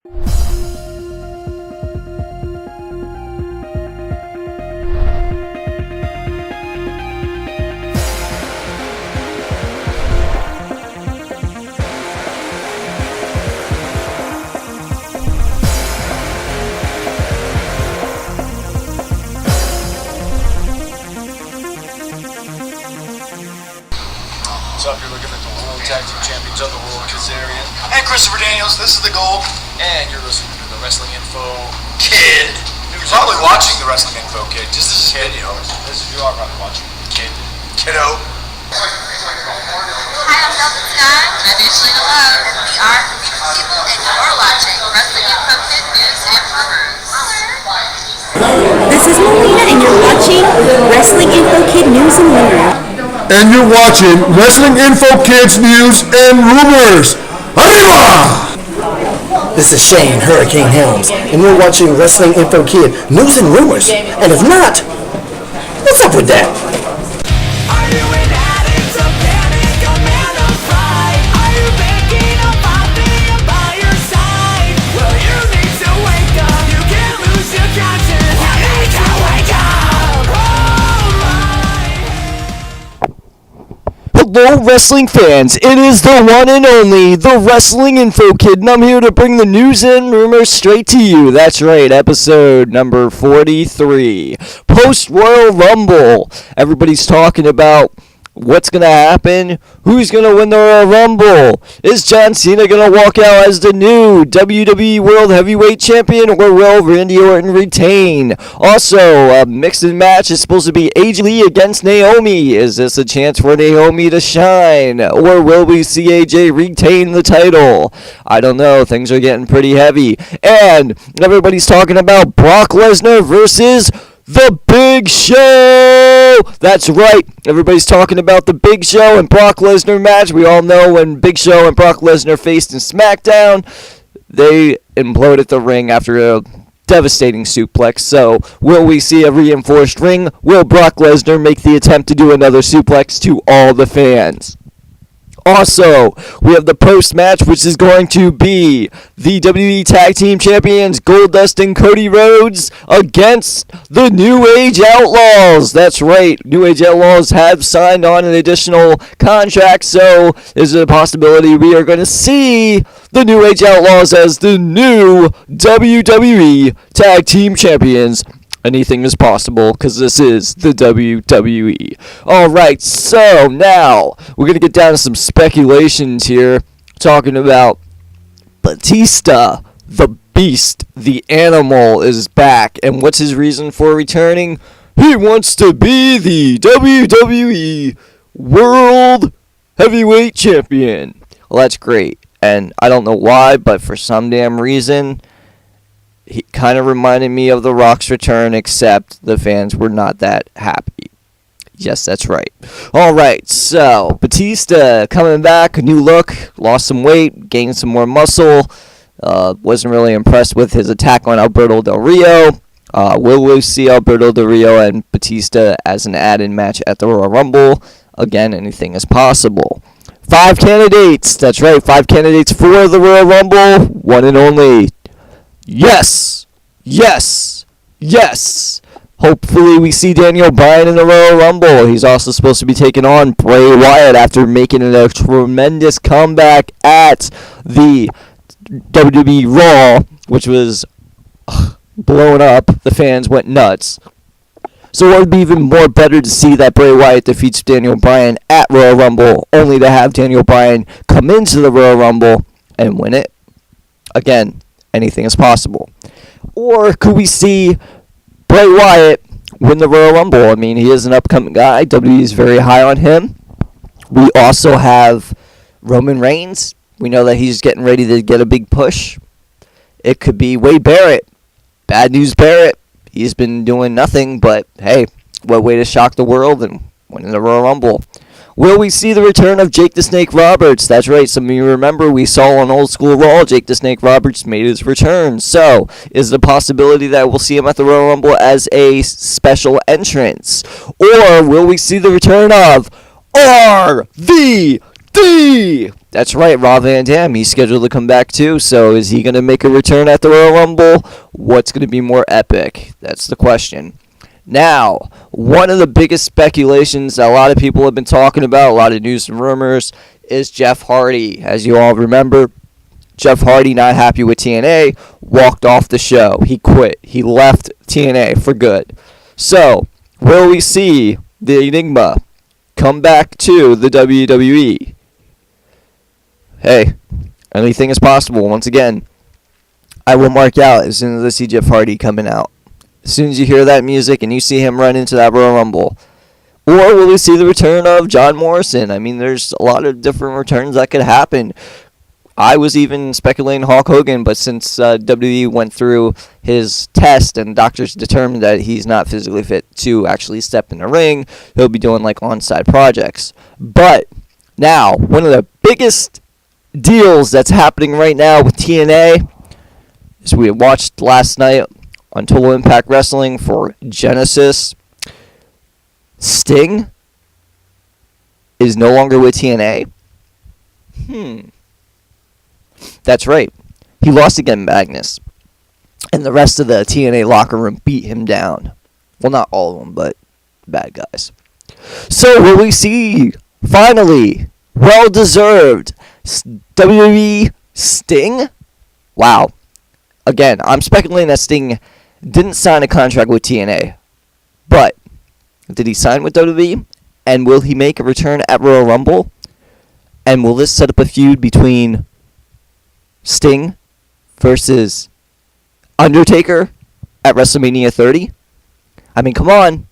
What's up? You're looking at the World Tag Team Champions of the World, Kazarian and Christopher Daniels. This is the goal, and you're listening to the Wrestling Info Kid. You're probably watching the Wrestling Info Kid. Just this video. This is you are probably watching Kid. Kiddo. Hi, I'm Velvet Sky. I'm Ashley Love. We are beautiful people, and you're watching Wrestling Info Kid News and Rumors. This is Melina, and you're watching Wrestling Info Kid News and Rumors. And you're watching Wrestling Info Kids News and Rumors. Arriba! This is Shane, Hurricane Helms, and you're watching Wrestling Info Kid News and Rumors. And if not, what's up with that? Are you an addict, a panic, a man of pride? Are you thinking about being by your side? Well, you need to wake up. You can't lose your conscience. You need to wake up. Hello, wrestling fans. It is the one and only, the Wrestling Info Kid, and I'm here to bring the news and rumors straight to you. That's right, episode number 43. Post-Royal Rumble. Everybody's talking about what's going to happen, who's going to win the Royal Rumble. Is John Cena going to walk out as the new WWE World Heavyweight Champion, or will Randy Orton retain? Also, a mixed match is supposed to be AJ Lee against Naomi. Is this a chance for Naomi to shine, or will we see AJ retain the title? I don't know. Things are getting pretty heavy. And everybody's talking about Brock Lesnar versus The Big Show! That's right. Everybody's talking about The Big Show and Brock Lesnar match. We all know when Big Show and Brock Lesnar faced in SmackDown, they imploded the ring after a devastating suplex. So, will we see a reinforced ring? Will Brock Lesnar make the attempt to do another suplex to all the fans? Also, we have the post-match, which is going to be the WWE Tag Team Champions Goldust and Cody Rhodes against the New Age Outlaws. That's right, New Age Outlaws have signed on an additional contract, so there's a possibility we are going to see the New Age Outlaws as the new WWE Tag Team Champions. Anything is possible, because this is the WWE. Alright, so now we're going to get down to some speculations here, talking about Batista, the Beast, the Animal is back. And what's his reason for returning? He wants to be the WWE World Heavyweight Champion. Well, that's great. And I don't know why, but for some damn reason, he kind of reminded me of The Rock's return, except the fans were not that happy. Yes, that's right. Alright, so Batista coming back, new look, lost some weight, gained some more muscle. Wasn't really impressed with his attack on Alberto Del Rio. Will we see Alberto Del Rio and Batista as an add-in match at the Royal Rumble? Again, anything is possible. 5 candidates, that's right, 5 candidates for the Royal Rumble, one and only. Yes! Yes! Yes! Hopefully we see Daniel Bryan in the Royal Rumble. He's also supposed to be taking on Bray Wyatt after making a tremendous comeback at the WWE Raw, which was blown up. The fans went nuts. So it would be even more better to see that Bray Wyatt defeats Daniel Bryan at Royal Rumble, only to have Daniel Bryan come into the Royal Rumble and win it. Again, anything is possible. Or could we see Bray Wyatt win the Royal Rumble? I mean, he is an upcoming guy. WWE is very high on him. We also have Roman Reigns. We know that he's getting ready to get a big push. It could be Wade Barrett. Bad News Barrett. He's been doing nothing, but hey, what way to shock the world and win the Royal Rumble. Will we see the return of Jake the Snake Roberts? That's right, some of you remember we saw on Old School Raw, Jake the Snake Roberts made his return. So, is the possibility that we'll see him at the Royal Rumble as a special entrance? Or will we see the return of RVD? That's right, Rob Van Dam. He's scheduled to come back too. So is he going to make a return at the Royal Rumble? What's going to be more epic? That's the question. Now, one of the biggest speculations that a lot of people have been talking about, a lot of news and rumors, is Jeff Hardy. As you all remember, Jeff Hardy, not happy with TNA, walked off the show. He quit. He left TNA for good. So, will we see the Enigma come back to the WWE? Hey, anything is possible. Once again, I will mark out as soon as I see Jeff Hardy coming out. As soon as you hear that music and you see him run into that Royal Rumble. Or will we see the return of John Morrison? I mean, there's a lot of different returns that could happen. I was even speculating Hulk Hogan, but since WWE went through his test and doctors determined that he's not physically fit to actually step in the ring, he'll be doing like on-site projects. But now, one of the biggest deals that's happening right now with TNA is we watched last night on Total Impact Wrestling for Genesis. Sting is no longer with TNA. That's right. He lost against Magnus. And the rest of the TNA locker room beat him down. Well, not all of them, but bad guys. So, will we see, finally, well-deserved WWE Sting? Wow. Again, I'm speculating that Sting didn't sign a contract with TNA. But, did he sign with WWE? And will he make a return at Royal Rumble? And will this set up a feud between Sting versus Undertaker at WrestleMania 30? I mean, come on.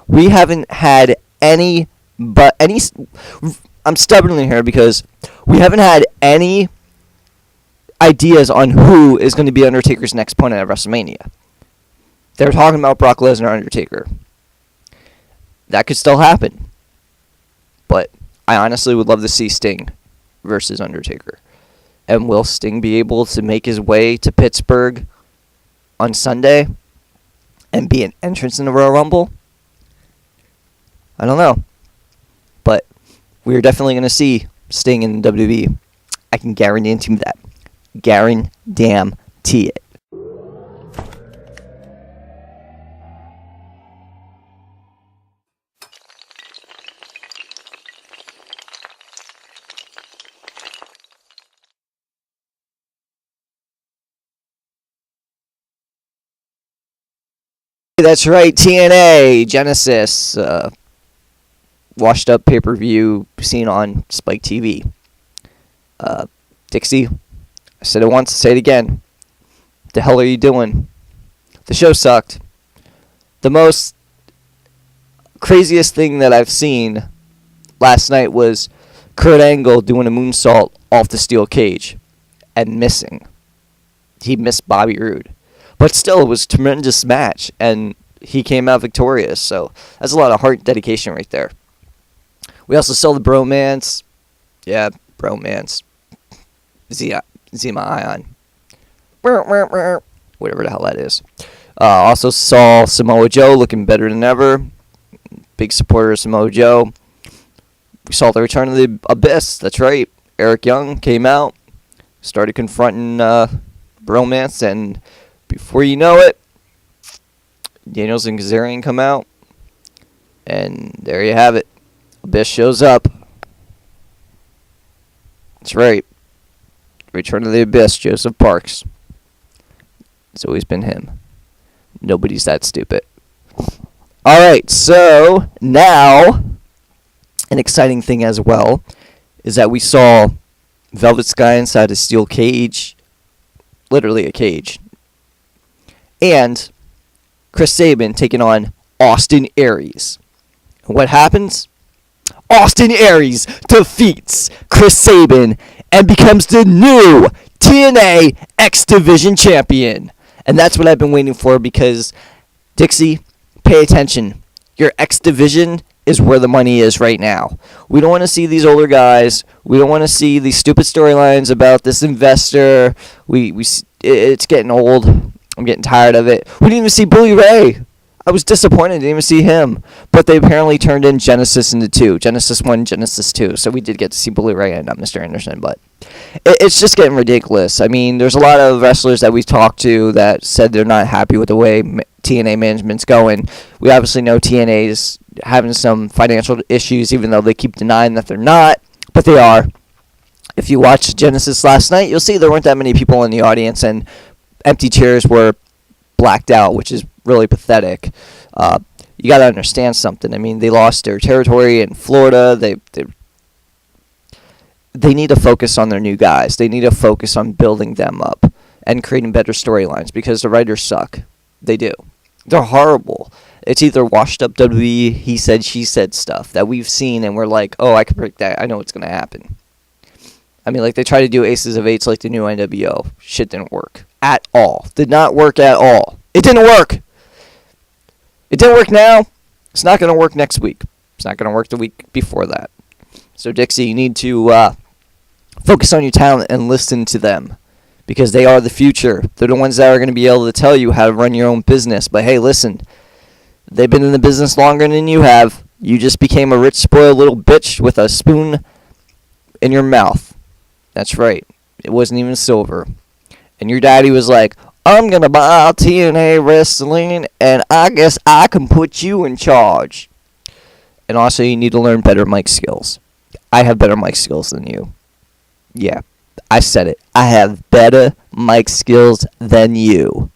We haven't had any. I'm stubbornly here because we haven't had any ideas on who is going to be Undertaker's next opponent at WrestleMania. They're talking about Brock Lesnar, Undertaker. That could still happen. But I honestly would love to see Sting versus Undertaker. And will Sting be able to make his way to Pittsburgh on Sunday and be an entrance in the Royal Rumble? I don't know. But we're definitely going to see Sting in WWE. I can guarantee that. Guarantee it. That's right, TNA, Genesis, washed up pay-per-view seen on Spike TV. Dixie, I said it once, say it again. What the hell are you doing? The show sucked. The most craziest thing that I've seen last night was Kurt Angle doing a moonsault off the steel cage and missing. He missed Bobby Roode. But still, it was a tremendous match, and he came out victorious. So that's a lot of heart dedication right there. We also saw the bromance. Yeah, bromance. Zima Ion. Whatever the hell that is. Also saw Samoa Joe looking better than ever. Big supporter of Samoa Joe. We saw the return of the Abyss. That's right. Eric Young came out. Started confronting bromance, and before you know it, Daniels and Kazarian come out, and there you have it. Abyss shows up. That's right. Return of the Abyss, Joseph Parks. It's always been him. Nobody's that stupid. Alright, so now, an exciting thing as well is that we saw Velvet Sky inside a steel cage. Literally a cage. And Chris Sabin taking on Austin Aries. And what happens? Austin Aries defeats Chris Sabin and becomes the new TNA X Division champion. And that's what I've been waiting for because, Dixie, pay attention. Your X Division is where the money is right now. We don't want to see these older guys. We don't want to see these stupid storylines about this investor. It's getting old. I'm getting tired of it. We didn't even see Bully Ray. I was disappointed. I didn't even see him. But they apparently turned in Genesis into 2. Genesis 1, Genesis 2. So we did get to see Bully Ray and not Mr. Anderson. But it's just getting ridiculous. I mean, there's a lot of wrestlers that we've talked to that said they're not happy with the way TNA management's going. We obviously know TNA is having some financial issues, even though they keep denying that they're not. But they are. If you watched Genesis last night, you'll see there weren't that many people in the audience, and empty chairs were blacked out, which is really pathetic. You got to understand something. I mean, they lost their territory in Florida. They need to focus on their new guys. They need to focus on building them up and creating better storylines because the writers suck. They do. They're horrible. It's either washed up WWE, he said, she said stuff that we've seen, and we're like, oh, I can predict that. I know what's going to happen. I mean, like, they try to do Aces of Eights like the new NWO. Shit didn't work. At all. Did not work at all. It didn't work. It didn't work now. It's not going to work next week. It's not going to work the week before that. So, Dixie, you need to focus on your talent and listen to them. Because they are the future. They're the ones that are going to be able to tell you how to run your own business. But, hey, listen. They've been in the business longer than you have. You just became a rich, spoiled little bitch with a spoon in your mouth. That's right. It wasn't even silver. And your daddy was like, I'm going to buy TNA Wrestling, and I guess I can put you in charge. And also, you need to learn better mic skills. I have better mic skills than you. Yeah, I said it. I have better mic skills than you.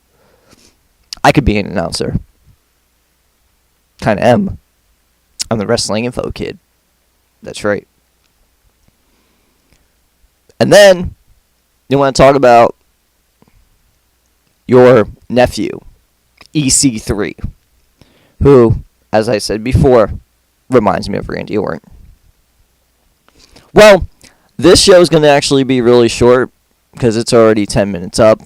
I could be an announcer. Kind of am. I'm the wrestling info kid. That's right. And then, you want to talk about your nephew, EC3, who, as I said before, reminds me of Randy Orton. Well, this show is going to actually be really short because it's already 10 minutes up.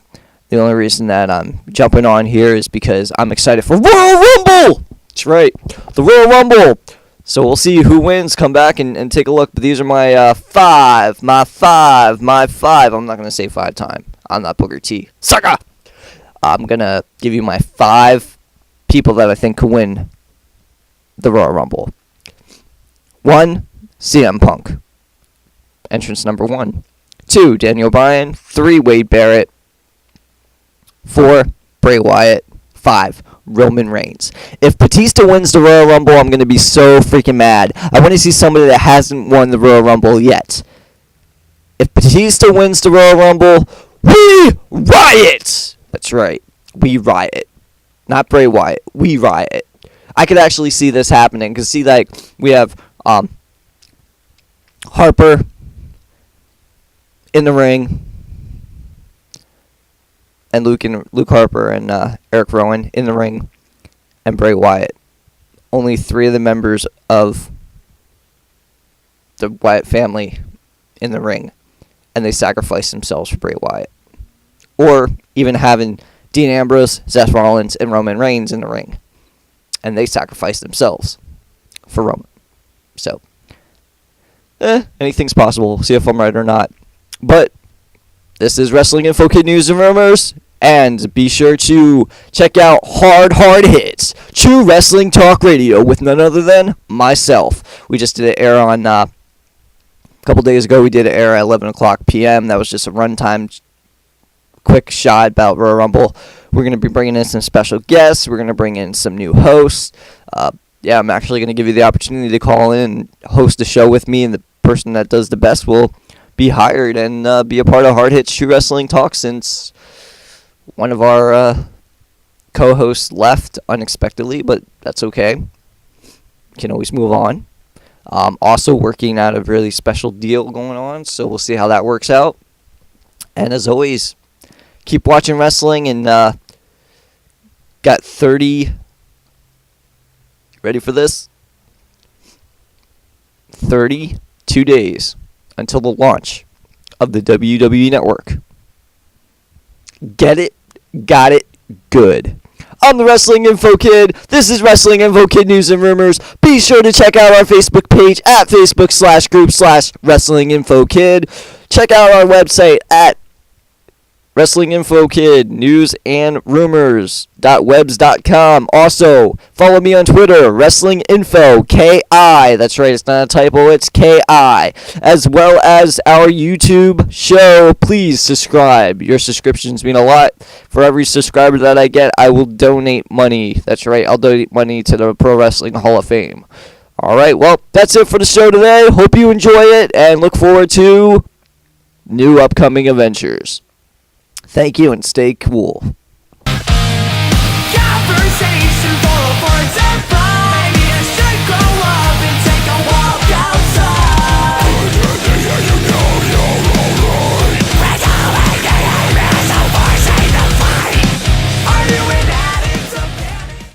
The only reason that I'm jumping on here is because I'm excited for Royal Rumble! That's right, the Royal Rumble! So we'll see who wins. Come back and take a look. But these are my five. I'm not going to say 5 times. I'm not Booker T. Sucker! I'm going to give you my 5 people that I think could win the Royal Rumble. 1, CM Punk. Entrance number 1. 2, Daniel Bryan. 3, Wade Barrett. 4, Bray Wyatt. 5, Roman Reigns. If Batista wins the Royal Rumble, I'm going to be so freaking mad. I want to see somebody that hasn't won the Royal Rumble yet. If Batista wins the Royal Rumble, we riot! That's right. We riot. Not Bray Wyatt. We riot. I could actually see this happening. Because see, like, we have Harper in the ring. And Luke Harper and Eric Rowan in the ring, and Bray Wyatt. Only 3 of the members of the Wyatt family in the ring, and they sacrifice themselves for Bray Wyatt. Or even having Dean Ambrose, Seth Rollins, and Roman Reigns in the ring, and they sacrifice themselves for Roman. So, anything's possible. We'll see if I'm right or not. But this is Wrestling Info Kid News and Rumors, and be sure to check out Hard Hits, True Wrestling Talk Radio, with none other than myself. We just did it air on, a couple days ago, we did it air at 11 o'clock p.m. That was just a runtime, quick shot about Royal Rumble. We're going to be bringing in some special guests. We're going to bring in some new hosts. I'm actually going to give you the opportunity to call in and host the show with me, and the person that does the best will be hired and be a part of Hard Hits True Wrestling Talk, since one of our co-hosts left unexpectedly, but that's okay. Can always move on. Also working out a really special deal going on, so we'll see how that works out. And as always, keep watching wrestling, and got 30... Ready for this? 32 days until the launch of the WWE Network. Get it? Got it? Good. I'm the Wrestling Info Kid. This is Wrestling Info Kid News and Rumors. Be sure to check out our Facebook page at Facebook.com/group/Wrestling Info Kid. Check out our website at Wrestling Info Kid, news and rumors.webs.com. Also, follow me on Twitter, Wrestling Info, KI. That's right, it's not a typo, it's KI. As well as our YouTube show. Please subscribe. Your subscriptions mean a lot. For every subscriber that I get, I will donate money. That's right, I'll donate money to the Pro Wrestling Hall of Fame. Alright, well, that's it for the show today. Hope you enjoy it and look forward to new upcoming adventures. Thank you and stay cool.